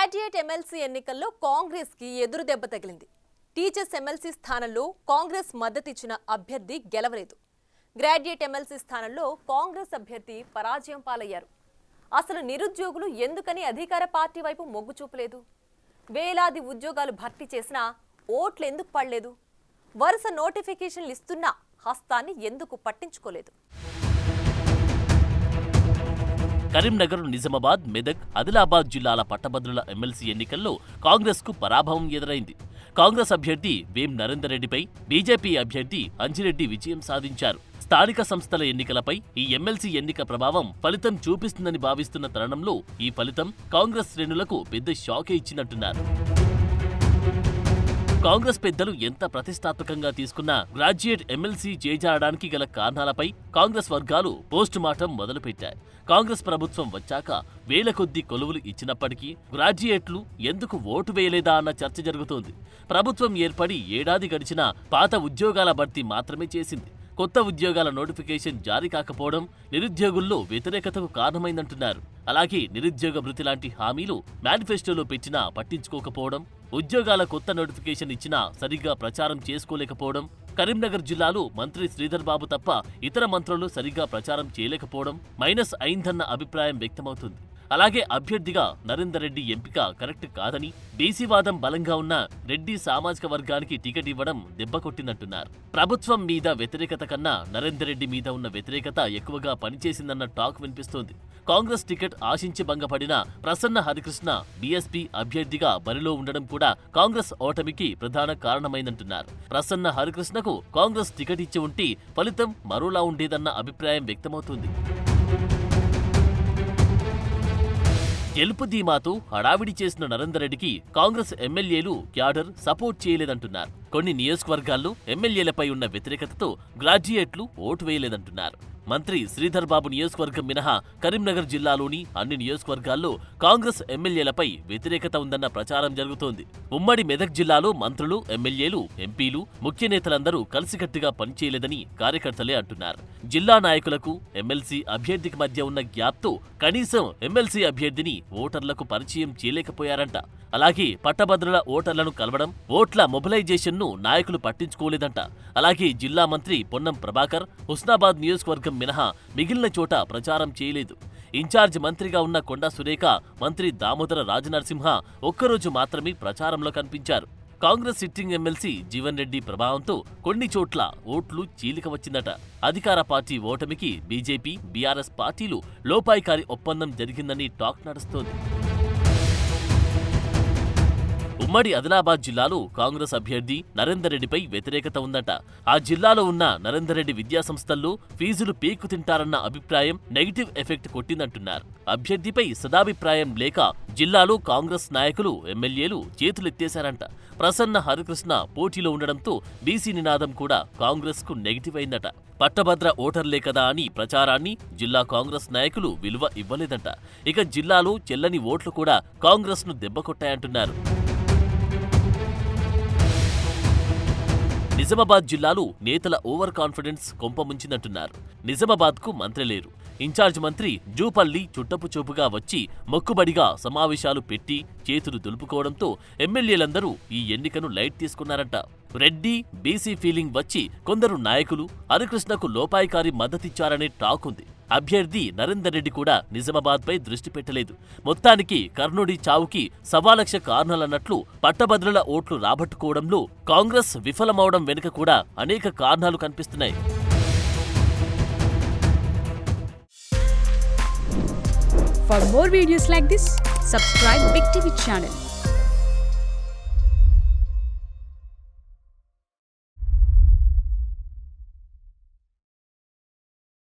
Graduate MLC ఎన్నికల్లో కాంగ్రెస్ కి ఎదురు దెబ్బ తగిలింది. టీచర్స్ ఎమ్మెల్సీ స్థానంలో కాంగ్రెస్ మద్దతిచ్చిన అభ్యర్థి గెలవలేదు. గ్రాడ్యుయేట్ ఎమ్మెల్సీ స్థానంలో కాంగ్రెస్ అభ్యర్థి పరాజయం పాలయ్యారు. అసలు నిరుద్యోగులు ఎందుకని అధికార పార్టీ వైపు మొగ్గు చూపలేదు? వేలాది ఉద్యోగాలు భర్తీ చేసినా ఓట్లు ఎందుకు పడలేదు? వరుస నోటిఫికేషన్లు ఇస్తున్నా హస్తాన్ని ఎందుకు పట్టించుకోలేదు? కరీంనగర్, నిజామాబాద్, మెదక్, ఆదిలాబాద్ జిల్లాల పట్టభద్రుల ఎమ్మెల్సీ ఎన్నికల్లో కాంగ్రెస్ కు పరాభవం ఎదురైంది. కాంగ్రెస్ అభ్యర్థి వేం నరేందర్ రెడ్డిపై బీజేపీ అభ్యర్థి అంజిరెడ్డి విజయం సాధించారు. స్థానిక సంస్థల ఎన్నికలపై ఈ ఎమ్మెల్సీ ఎన్నిక ప్రభావం ఫలితం చూపిస్తుందని భావిస్తున్న తరుణంలో ఈ ఫలితం కాంగ్రెస్ శ్రేణులకు పెద్ద షాకే ఇచ్చినట్టున్నారు. కాంగ్రెస్ పెద్దలు ఎంత ప్రతిష్టాత్మకంగా తీసుకున్నా గ్రాడ్యుయేట్ ఎమ్మెల్సీ చేజారడానికి గల కారణాలపై కాంగ్రెస్ వర్గాలు పోస్టుమార్టం మొదలుపెట్టాయి. కాంగ్రెస్ ప్రభుత్వం వచ్చాక వేల కొద్దీ కొలువులు ఇచ్చినప్పటికీ గ్రాడ్యుయేట్లు ఎందుకు ఓటు వేయలేదా అన్న చర్చ జరుగుతోంది. ప్రభుత్వం ఏర్పడి ఏడాది గడిచినా పాత ఉద్యోగాల భర్తీ మాత్రమే చేసింది. కొత్త ఉద్యోగాల నోటిఫికేషన్ జారీ కాకపోవడం నిరుద్యోగుల్లో వ్యతిరేకతకు కారణమైందంటున్నారు. అలాగే నిరుద్యోగ భృతి లాంటి హామీలు మేనిఫెస్టోలో పెట్టినా పట్టించుకోకపోవడం, ఉద్యోగాల కొత్త నోటిఫికేషన్ ఇచ్చినా సరిగ్గా ప్రచారం చేసుకోలేకపోవడం, కరీంనగర్ జిల్లాలో మంత్రి శ్రీధర్ బాబు తప్ప ఇతర మంత్రులు సరిగ్గా ప్రచారం చేయలేకపోవడం మైనస్ అయిందన్న అభిప్రాయం వ్యక్తమవుతుంది. అలాగే అభ్యర్థిగా నరేందర్ రెడ్డి ఎంపిక కరెక్ట్ కాదని, బీసీవాదం బలంగా ఉన్న రెడ్డి సామాజిక వర్గానికి టికెట్ ఇవ్వడం దెబ్బకొట్టిందంటున్నారు. ప్రభుత్వం మీద వ్యతిరేకత కన్నా నరేందర్ రెడ్డి మీద ఉన్న వ్యతిరేకత ఎక్కువగా పనిచేసిందన్న టాక్ వినిపిస్తోంది. కాంగ్రెస్ టికెట్ ఆశించి భంగపడిన ప్రసన్న హరికృష్ణ బీఎస్పీ అభ్యర్థిగా బరిలో ఉండడం కూడా కాంగ్రెస్ ఓటమికి ప్రధాన కారణమైందంటున్నారు. ప్రసన్న హరికృష్ణకు కాంగ్రెస్ టికెట్ ఇచ్చి ఉంటే ఫలితం మరోలా ఉండేదన్న అభిప్రాయం వ్యక్తమవుతుంది. గెలుపు ధీమాతో హడావిడి చేసిన నరేందర్ రెడ్డికి కాంగ్రెస్ ఎమ్మెల్యేలు క్యాడర్ సపోర్ట్ చేయలేదంటున్నారు. కొన్ని నియోజకవర్గాల్లో ఎమ్మెల్యేలపై ఉన్న వ్యతిరేకతతో గ్రాడ్యుయేట్లు ఓటు వేయలేదంటున్నారు. మంత్రి శ్రీధర్ బాబు నియోజకవర్గం మినహా కరీంనగర్ జిల్లాలోని అన్ని నియోజకవర్గాల్లో కాంగ్రెస్ ఎమ్మెల్యేలపై వ్యతిరేకత ఉందన్న ప్రచారం జరుగుతోంది. ఉమ్మడి మెదక్ జిల్లాలో మంత్రులు, ఎమ్మెల్యేలు, ఎంపీలు, ముఖ్య నేతలందరూ కలిసికట్టుగా పనిచేయలేదని కార్యకర్తలే అంటున్నారు. జిల్లా నాయకులకు ఎమ్మెల్సీ అభ్యర్థికి మధ్య ఉన్న గ్యాప్తో కనీసం ఎమ్మెల్సీ అభ్యర్థిని ఓటర్లకు పరిచయం చేయలేకపోయారంట. అలాగే పట్టభద్రుల ఓటర్లను కలవడం, ఓట్ల మొబిలైజేషన్ను నాయకులు పట్టించుకోలేదంట. అలాగే జిల్లా మంత్రి పొన్నం ప్రభాకర్ హుస్నాబాద్ నియోజకవర్గం మినహా మిగిలిన చోట ప్రచారం చేయలేదు. ఇన్ఛార్జ్ మంత్రిగా ఉన్న కొండా సురేఖ, మంత్రి దామోదర రాజనరసింహ ఒక్కరోజు మాత్రమే ప్రచారంలో కనిపించారు. కాంగ్రెస్ సిట్టింగ్ ఎమ్మెల్సీ జీవన్ రెడ్డి ప్రభావంతో కొన్ని చోట్ల ఓట్లు చీలిక వచ్చిందట. అధికార పార్టీ ఓటమికి బీజేపీ, బీఆర్ఎస్ పార్టీలు లోపాయికారి ఒప్పందం జరిగిందని టాక్ నడుస్తోంది. ఉమ్మడి ఆదిలాబాద్ జిల్లాలో కాంగ్రెస్ అభ్యర్థి నరేందర్ రెడ్డిపై వ్యతిరేకత ఉందట. ఆ జిల్లాలో ఉన్న నరేందర్ రెడ్డి విద్యాసంస్థల్లో ఫీజులు పీకు తింటారన్న అభిప్రాయం నెగిటివ్ ఎఫెక్ట్ కొట్టిందంటున్నారు. అభ్యర్థిపై సదాభిప్రాయం లేక జిల్లాలో కాంగ్రెస్ నాయకులు, ఎమ్మెల్యేలు చేతులెత్తేశారంట. ప్రసన్న హరికృష్ణ పోటీలో ఉండడంతో బీసీ నినాదం కూడా కాంగ్రెస్ కు నెగిటివ్ అయిందట. పట్టభద్ర ఓటర్లే కదా అని ప్రచారాన్ని జిల్లా కాంగ్రెస్ నాయకులు విలువ ఇవ్వలేదంట. ఇక జిల్లాలో చెల్లని ఓట్లు కూడా కాంగ్రెస్ ను దెబ్బకొట్టాయంటున్నారు. నిజామాబాద్ జిల్లాలో నేతల ఓవర్ కాన్ఫిడెన్స్ కొంపముంచిందంటున్నారు. నిజామాబాద్ కు మంత్రి లేరు. ఇన్ఛార్జ్ మంత్రి జూపల్లి చుట్టపు చూపుగా వచ్చి మొక్కుబడిగా సమావేశాలు పెట్టి చేతులు దులుపుకోవడంతో ఎమ్మెల్యేలందరూ ఈ ఎన్నికను లైట్ తీసుకున్నారంట. రెడ్డి, బీసీ ఫీలింగ్ వచ్చి కొందరు నాయకులు హరికృష్ణకు లోపాయికారి మద్దతిచ్చారనే టాక్ ఉంది. అభ్యర్థి నరేందర్ రెడ్డి కూడా నిజామాబాద్పై దృష్టి పెట్టలేదు. మొత్తానికి కర్ణుడి చావుకి 1,00,000 కారణాలన్నట్లు పట్టభద్రుల ఓట్లు రాబట్టుకోవడంలో కాంగ్రెస్ విఫలమవడం వెనుక కూడా అనేక కారణాలు కనిపిస్తున్నాయి. For more videos like this, subscribe Big TV channel.